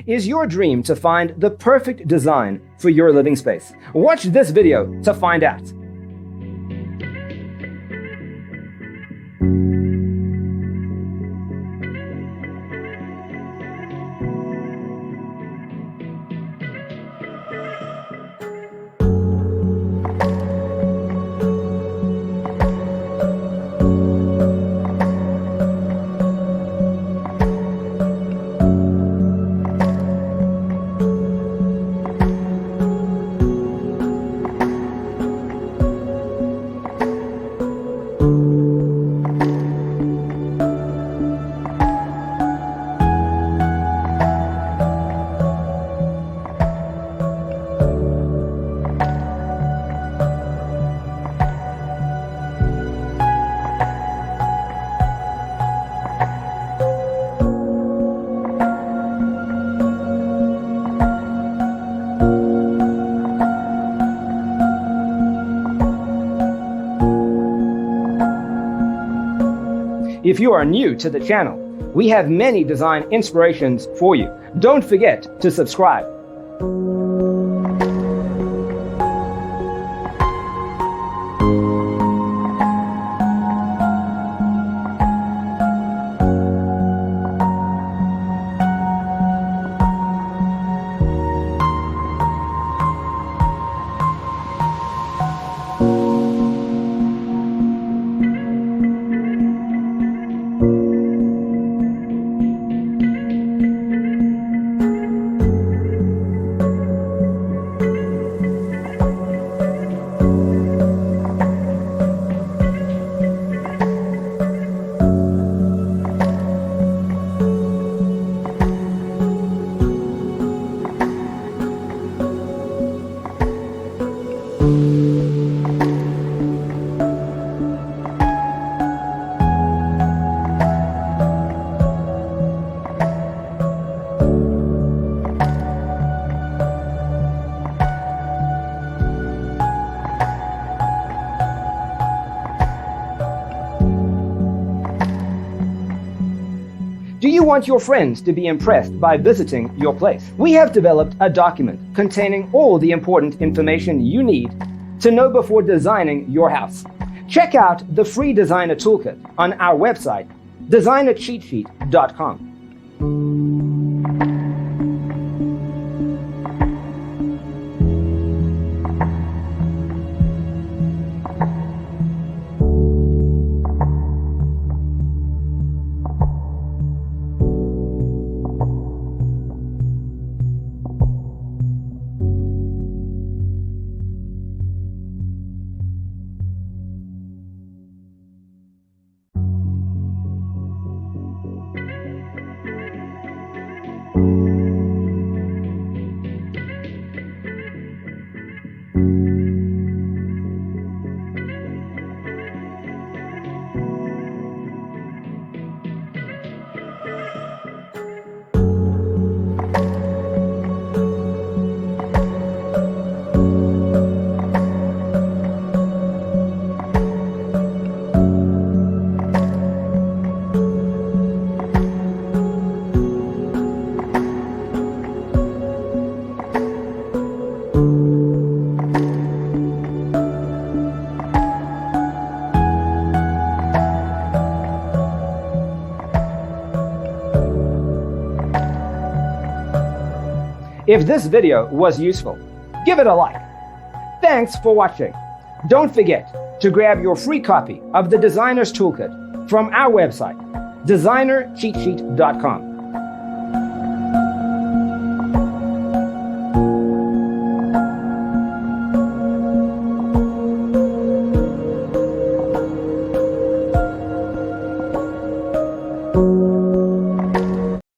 Is your dream to find the perfect design for your living space? Watch this video to find out. If you are new to the channel, we have many design inspirations for you. Don't forget to subscribe. Do you want your friends to be impressed by visiting your place? We have developed a document containing all the important information you need to know before designing your house. Check out the free designer toolkit on our website, designercheatsheet.com. If this video was useful, give it a like. Thanks for watching. Don't forget to grab your free copy of the Designer's Toolkit from our website, designercheatsheet.com.